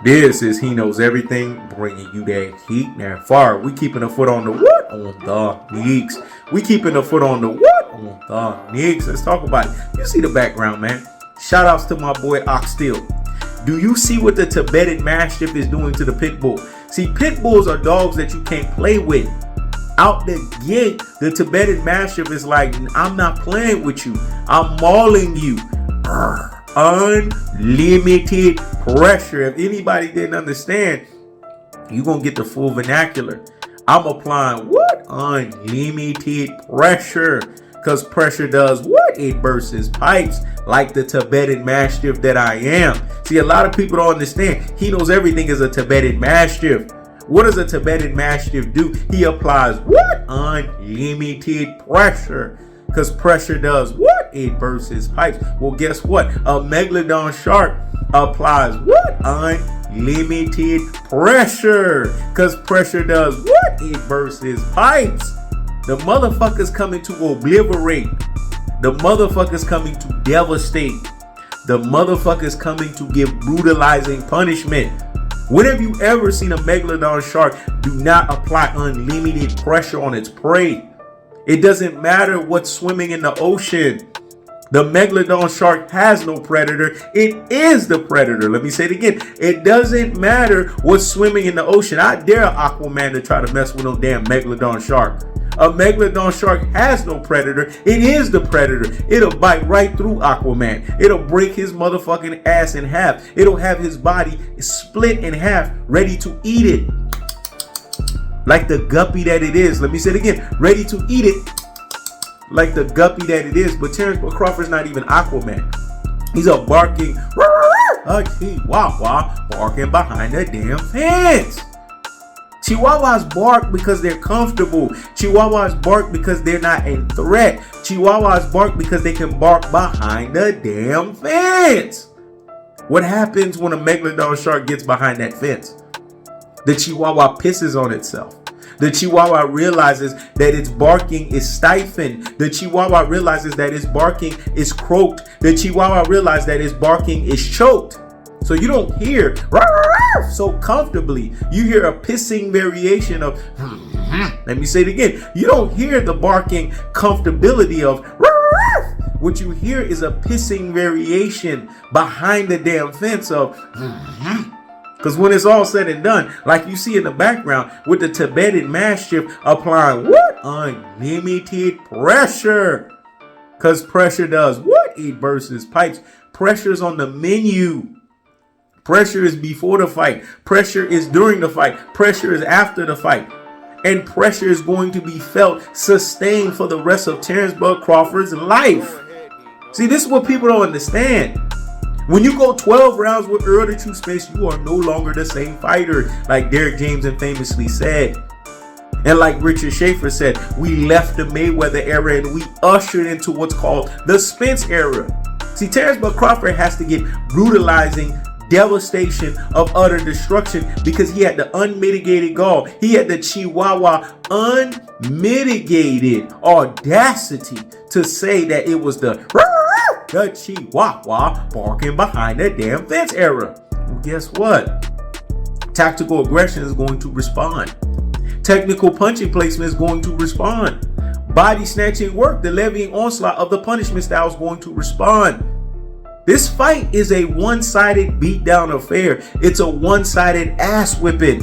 This is He Knows Everything, bringing you that heat and that fire. We keeping a foot on the what? On the Neeks. We keeping a foot on the what? On the Neeks. Let's talk about it. You see the background, man. Shout outs to my boy Oxtail. Do you see what the Tibetan Mastiff is doing to the pit bull? See, pit bulls are dogs that you can't play with. Out the gate, the Tibetan Mastiff is like, I'm not playing with you. I'm mauling you. Unlimited pressure. If anybody didn't understand, you're going to get the full vernacular. I'm applying what? Unlimited pressure. Because pressure does what? It bursts pipes like the Tibetan Mastiff that I am. See, a lot of people don't understand. He Knows Everything is a Tibetan Mastiff. What does a Tibetan Mastiff do? He applies what? Unlimited pressure. Because pressure does what? It bursts pipes. Well, guess what? A megalodon shark applies what? Unlimited pressure. Because pressure does what? It bursts pipes. The motherfucker's coming to obliterate. The motherfucker's coming to devastate. The motherfucker's coming to give brutalizing punishment. When have you ever seen a megalodon shark do not apply unlimited pressure on its prey? It doesn't matter what's swimming in the ocean. The megalodon shark has no predator. It is the predator. Let me say it again. It doesn't matter what's swimming in the ocean. I dare Aquaman to try to mess with no damn megalodon shark. A megalodon shark has no predator. It is the predator. It'll bite right through Aquaman. It'll break his motherfucking ass in half. It'll have his body split in half, ready to eat it. Like the guppy that it is. Let me say it again. Ready to eat it. Like the guppy that it is. But Terence Crawford's not even Aquaman. He's a barking Chihuahua barking behind the damn fence. Chihuahuas bark because they're comfortable. Chihuahuas bark because they're not in threat. Chihuahuas bark because they can bark behind the damn fence. What happens when a megalodon shark gets behind that fence? The Chihuahua pisses on itself. The Chihuahua realizes that its barking is stifled. The Chihuahua realizes that its barking is croaked. The Chihuahua realizes that its barking is choked. So you don't hear so comfortably. You hear a pissing variation of, let me say it again. You don't hear the barking comfortability of, what you hear is a pissing variation behind the damn fence of, because when it's all said and done, like you see in the background with the Tibetan Mastiff applying what? Unlimited pressure. Because pressure does what? It bursts pipes. Pressure's on the menu. Pressure is before the fight. Pressure is during the fight. Pressure is after the fight. And pressure is going to be felt, sustained for the rest of Terence Crawford's life. See, this is what people don't understand. When you go 12 rounds with Errol Spence, you are no longer the same fighter, like Derek James famously said. And like Richard Schaefer said, we left the Mayweather era and we ushered into what's called the Spence era. See, Terence Crawford has to get brutalizing devastation of utter destruction because he had the unmitigated gall. He had the Chihuahua unmitigated audacity to say that it was the Chihuahua barking behind the damn fence era. Well, guess what? Tactical aggression is going to respond. Technical punching placement is going to respond. Body snatching work, the levying onslaught of the punishment style is going to respond. This fight is a one-sided beatdown affair. It's a one-sided ass whipping.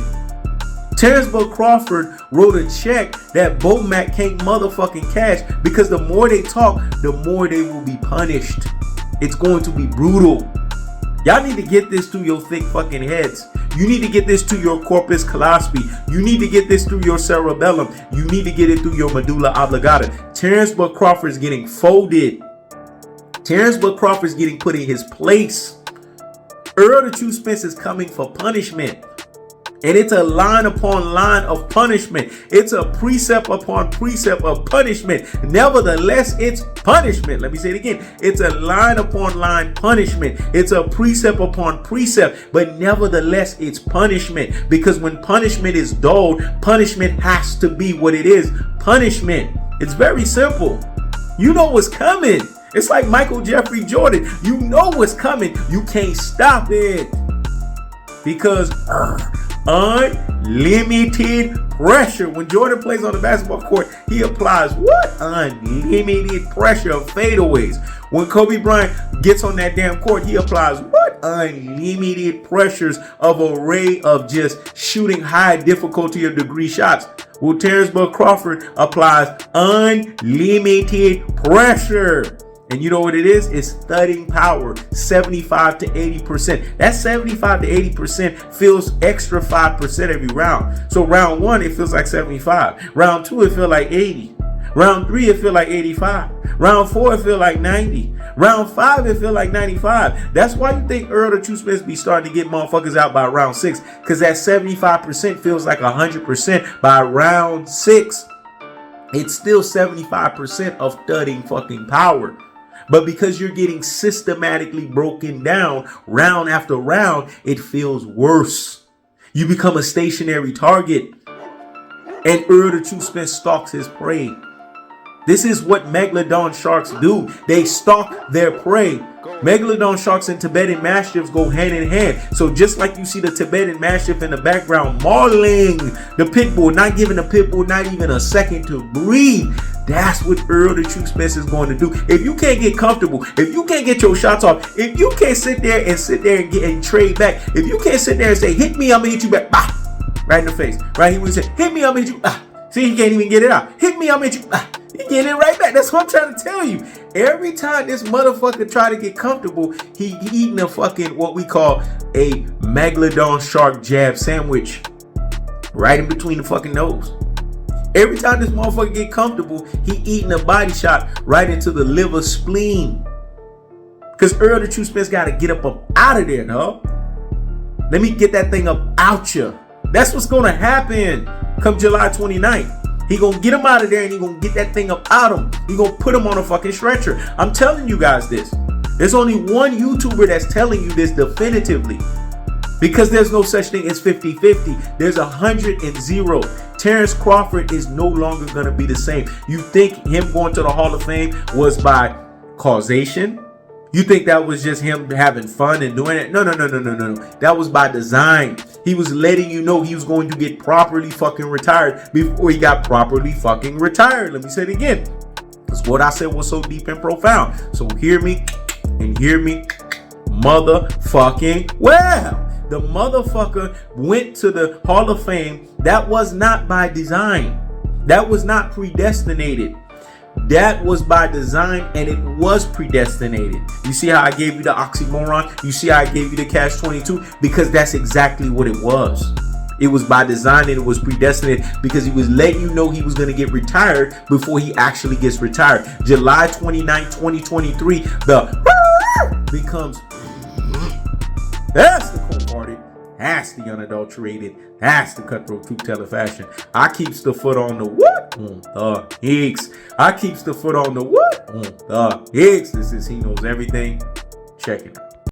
Terence Crawford wrote a check that Bomac can't motherfucking cash because the more they talk, the more they will be punished. It's going to be brutal. Y'all need to get this through your thick fucking heads. You need to get this to your corpus callosum. You need to get this through your cerebellum. You need to get it through your medulla oblongata. Terence Crawford is getting folded. Terence Crawford is getting put in his place. Errol Spence is coming for punishment. And it's a line upon line of punishment. It's a precept upon precept of punishment. Nevertheless, it's punishment. Let me say it again. It's a line upon line punishment. It's a precept upon precept. But nevertheless, it's punishment. Because when punishment is dulled, punishment has to be what it is. Punishment. It's very simple. You know what's coming. It's like Michael Jeffrey Jordan. You know what's coming. You can't stop it. Because unlimited pressure. When Jordan plays on the basketball court, he applies what? Unlimited pressure of fadeaways. When Kobe Bryant gets on that damn court, he applies what? Unlimited pressures of an array of just shooting high difficulty of degree shots. Well, Terence Crawford applies unlimited pressure. And you know what it is? It's thudding power, 75 to 80%. That 75 to 80% feels extra 5% every round. So round 1, it feels like 75. Round 2, it feels like 80. Round 3, it feels like 85. Round 4, it feels like 90. Round 5, it feels like 95. That's why you think Errol the True Spence be starting to get motherfuckers out by round 6. Because that 75% feels like 100% by round 6. It's still 75% of thudding fucking power. But because you're getting systematically broken down round after round, it feels worse. You become a stationary target. And Errol the True Spence stalks his prey. This is what megalodon sharks do. They stalk their prey. Megalodon sharks and Tibetan Mastiffs go hand in hand. So just like you see the Tibetan Mastiff in the background mauling the pit bull, not giving the pit bull not even a second to breathe, that's what Errol the True Spence is going to do. If you can't get comfortable, if you can't get your shots off, if you can't sit there and get and trade back, if you can't sit there and say, hit me, I'm gonna hit you back, bah, right in the face, right? He would say, hit me, I'm gonna hit you, ah. See, he can't even get it out. Hit me, I'm gonna hit you, ah. He get it right back. That's what I'm trying to tell you. Every time this motherfucker try to get comfortable, he eating a fucking, what we call a megalodon shark jab sandwich right in between the fucking nose. Every time this motherfucker get comfortable, he eating a body shot right into the liver spleen. Because Errol the True Spence got to get up out of there, no? Let me get that thing up out you. That's what's going to happen come July 29th. He gonna get him out of there and he gonna get that thing up out him. He gonna put him on a fucking stretcher. I'm telling you guys this. There's only one YouTuber that's telling you this definitively. Because there's no such thing as 50-50. There's 100 and 0. Terence Crawford is no longer gonna be the same. You think him going to the Hall of Fame was by causation? You think that was just him having fun and doing it? No. That was by design. He was letting you know he was going to get properly fucking retired before he got properly fucking retired. Let me say it again. Because what I said was so deep and profound. So hear me and hear me motherfucking well. The motherfucker went to the Hall of Fame. That was not by design. That was not predestinated. That was by design, and it was predestinated. You see how I gave you the oxymoron? You see how I gave you the catch-22? Because that's exactly what it was. It was by design and it was predestinated because he was letting you know he was going to get retired before he actually gets retired. July 29, 2023, the becomes, that's the cold-hearted, that's the unadulterated, that's the cutthroat truth-teller fashion. I keeps the foot on the what? On the Hicks. I keeps the foot on the what? On the Hicks. This is He Knows Everything. Check it out.